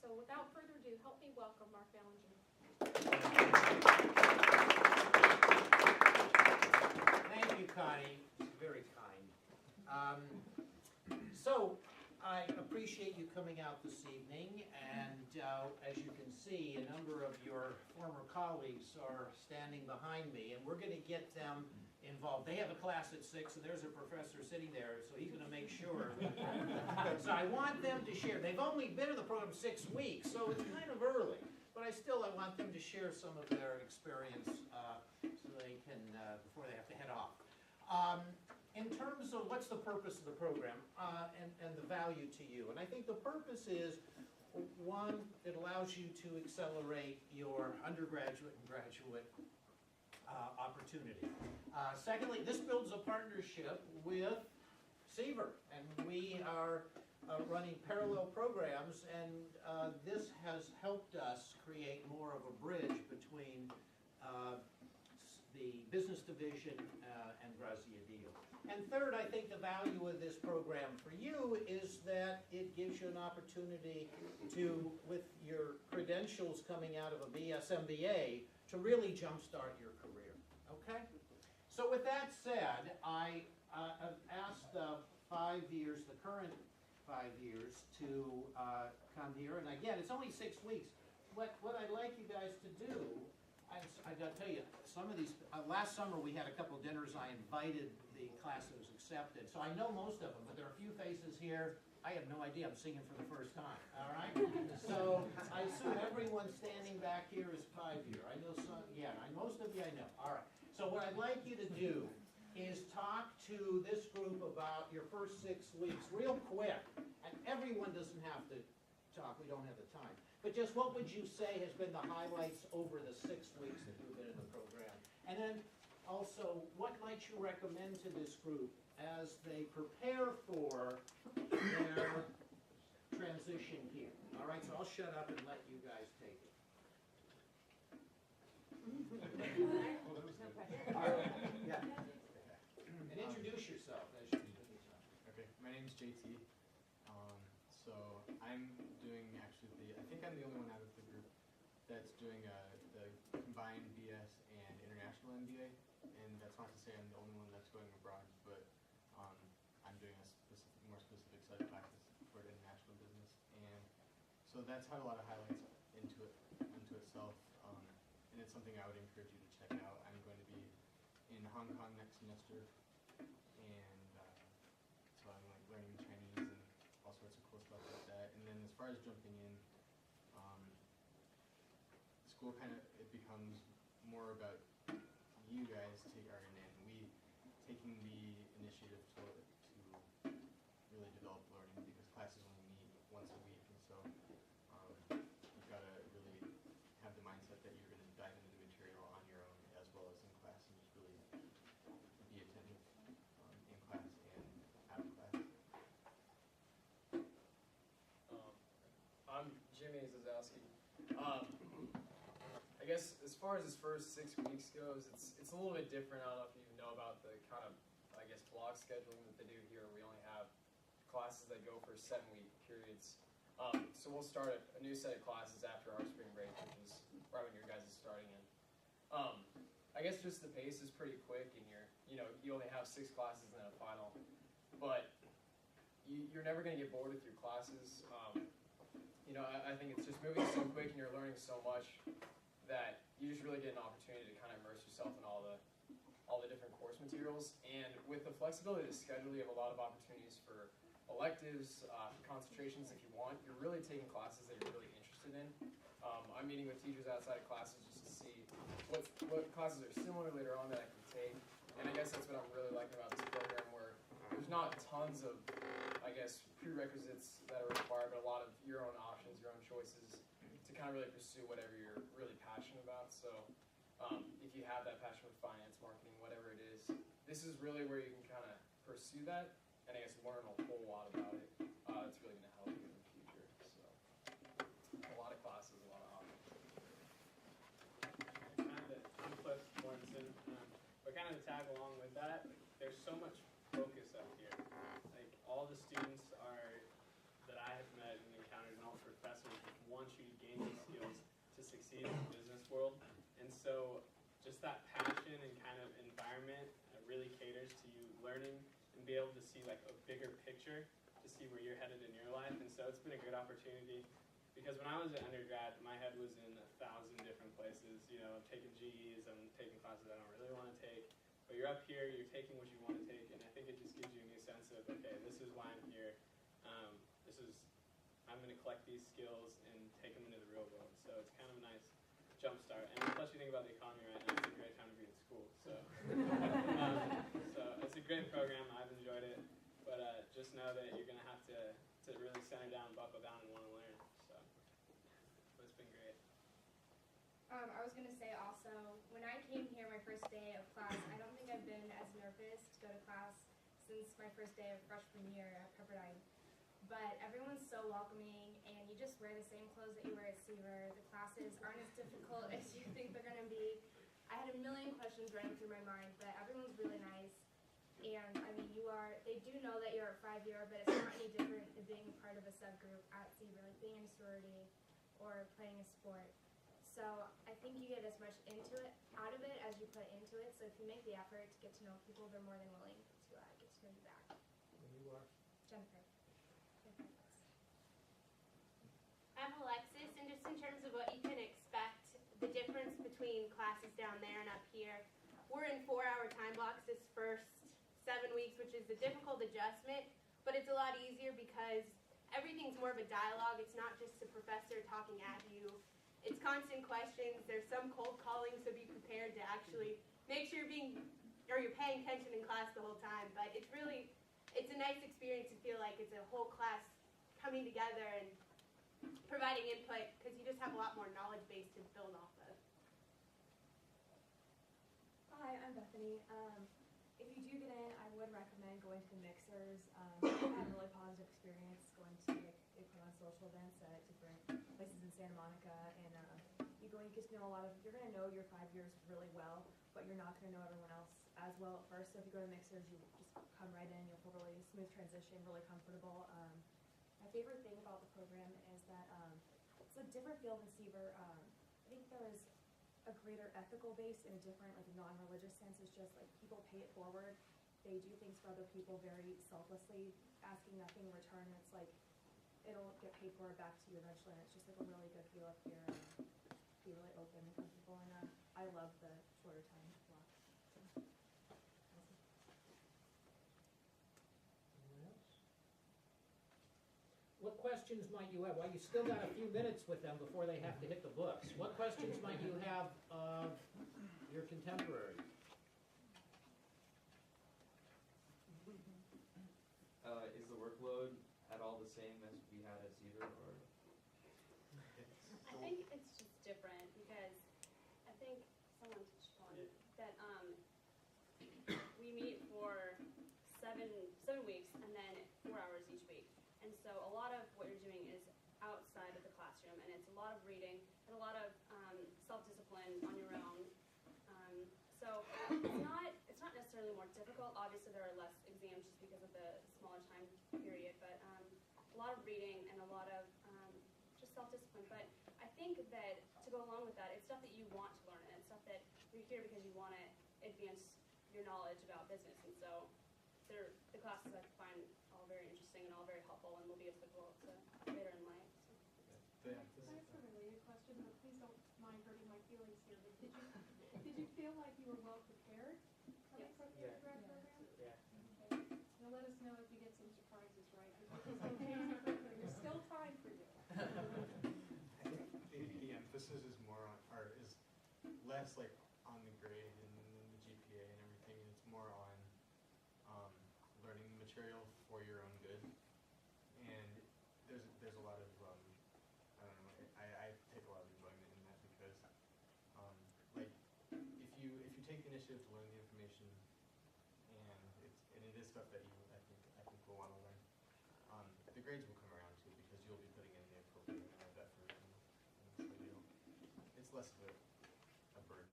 So without further ado, help me welcome Mark Ballinger. Thank you, Connie. Very kind. So I appreciate you coming out this evening, and as you can see, a number of your former colleagues are standing behind me, and we're going to get them involved. They have a class at 6, and there's a professor sitting there, so he's going to make sure. So I want them to share. They've only been in the program 6 weeks, so it's kind of early. But I want them to share some of their experience so they can, before they have to head off. In terms of what's the purpose of the program and the value to you, and I think the purpose is, one, it allows you to accelerate your undergraduate and graduate opportunity. Secondly, this builds a partnership with Seaver, and we are running parallel programs, and this has helped us create more of a bridge between the business division and Grazia Deal. And third, I think the value of this program for you is that it gives you an opportunity to, with your credentials coming out of a BS MBA, to really jumpstart your career. Okay? So with that said, I have asked the current 5 years to come here, and again, it's only 6 weeks. What I'd like you guys to do, I got to tell you, some of these, last summer we had a couple dinners. I invited the class that was accepted, so I know most of them, but there are a few faces here I have no idea. I'm singing for the first time, all right? So I assume everyone standing back here is 5-year. I know some, yeah, most of you I know. All right. So what I'd like you to do is talk to this group about your first 6 weeks real quick, and everyone doesn't have to talk. We don't have the time. But just what would you say has been the highlights over the 6 weeks that you've been in the program? And then also, what might you recommend to this group as they prepare for their transition here? All right, so I'll shut up and let you guys take it. All right. Yeah. And introduce yourself as you do. Okay, my name is JT. So I'm doing actually I think I'm the only one out of the group that's doing the combined BS and international MBA, and that's not to say I'm the only one that's going abroad, but I'm doing a more specific set of classes for international business, and so that's had a lot of highlights into itself, and it's something I would encourage you to check out. I'm going to be in Hong Kong next semester, and so I'm like learning Chinese and all sorts of cool stuff like that. And then as far as jumping in, school it becomes more about you guys taking the initiative to really develop learning, because classes only meet once a week, and so you've got to really have the mindset that you're going to dive into the material on your own as well as in class, and just really be attentive in class and out of class. I'm Jimmy Zazowski. I guess as far as this first 6 weeks goes, it's a little bit different. I don't know if you know about the kind of, I guess, block scheduling that they do here. We only have classes that go for 7-week periods. So we'll start a new set of classes after our spring break, which is right when your guys are starting in. I guess just the pace is pretty quick, and you only have 6 classes and then a final, but you're never going to get bored with your classes. I think it's just moving so quick and you're learning so much that you just really get an opportunity to kind of immerse yourself in all the different course materials. And with the flexibility of the schedule, you have a lot of opportunities for electives, concentrations if you want. You're really taking classes that you're really interested in. I'm meeting with teachers outside of classes just to see what classes are similar later on that I can take. And I guess that's what I'm really liking about this program, where there's not tons of, I guess, prerequisites that are required, but a lot of your own options, your own choices to kind of really pursue whatever you're really passionate about. So if you have that passion with finance, marketing, whatever it is, this is really where you can kind of pursue that and I guess learn a whole lot about it. It's really going to help you in the future. So a lot of classes, a lot of options. Kind of to put ones in, but kind of to tag along with that, there's so much focus up here. Like all the students that I have met and encountered, and all the professors with one succeed in the business world. And so just that passion and kind of environment really caters to you learning and be able to see like a bigger picture to see where you're headed in your life. And so it's been a good opportunity because when I was an undergrad, my head was in 1,000 different places. You know, I'm taking GEs, I'm taking classes I don't really want to take. But you're up here, you're taking what you want to take, and I think it just gives you a new sense of, okay, this is why I'm here. I'm going to collect these skills and take them into the real world. So it's kind of a nice jump start. And plus you think about the economy right now, it's a great time to be in school. So, so it's a great program. I've enjoyed it. But just know that you're going to have to really center down, buckle down, and want to learn. So it's been great. I was going to say also, when I came here my first day of class, I don't think I've been as nervous to go to class since my first day of freshman year at Pepperdine. But everyone's so welcoming, and you just wear the same clothes that you wear at Seaver. The classes aren't as difficult as you think they're going to be. I had a million questions running through my mind, but everyone's really nice. And, I mean, they do know that you're a 5-year, but it's not any different than being part of a subgroup at Seaver, like being in a sorority or playing a sport. So I think you get as much out of it as you put into it. So if you make the effort to get to know people, they're more than willing to get to know you back. And you are? Jennifer. I'm Alexis, and just in terms of what you can expect, the difference between classes down there and up here, we're in 4-hour time blocks this first 7 weeks, which is a difficult adjustment, but it's a lot easier because everything's more of a dialogue. It's not just the professor talking at you. It's constant questions. There's some cold calling, so be prepared to actually make sure you're paying attention in class the whole time. But it's a nice experience to feel like it's a whole class coming together and providing input, because you just have a lot more knowledge base to build off of. Hi, I'm Bethany. If you do get in, I would recommend going to the mixers. I had a really positive experience going to they put on social events at different places in Santa Monica, and you get to know you're going to know your 5 years really well, but you're not going to know everyone else as well at first. So if you go to the mixers, you just come right in. You'll feel really smooth transition, really comfortable. My favorite thing about the program is that it's a different feel than Seaver. I think there is a greater ethical base in a different, like, non-religious sense. It's just like people pay it forward. They do things for other people very selflessly, asking nothing in return. It's like it'll get paid forward back to you eventually. And it's just like a really good feel up here. Be really open and comfortable, and I love the shorter time blocks. So. Anyone else? What questions might you have? Well, you still got a few minutes with them before they have to hit the books. What questions might you have of your contemporary? Is the workload at all the same as we had at Seaver, or? I think it's just different because I think someone touched on that we meet for seven weeks and then 4 hours each week. And so a lot of what you're doing is outside of the classroom, and it's a lot of reading and a lot of self-discipline on your own. So it's not necessarily more difficult. Obviously, there are less exams just because of the smaller time period, but a lot of reading and a lot of just self-discipline. But I think that to go along with that, it's stuff that you want to learn, and it's stuff that you're here because you want to advance your knowledge about business. And so the classes I find all very interesting and all very helpful and will be applicable to later in life. So. Can I ask a related question, but please don't mind hurting my feelings here. But did you feel like you were well prepared coming from the undergrad program? Yeah. Okay. Now let us know if you get some surprises, right? There's still time for you. I think the emphasis is more on, or is less like on the grade and the GPA and everything, and it's more on learning the material for your own good. And there's a lot of I don't know, I take a lot of enjoyment in that because like if you take the initiative to learn the information, and it is stuff that I think will want to learn, the grades will come around too because you'll be putting in the appropriate amount of effort, and so it's less of a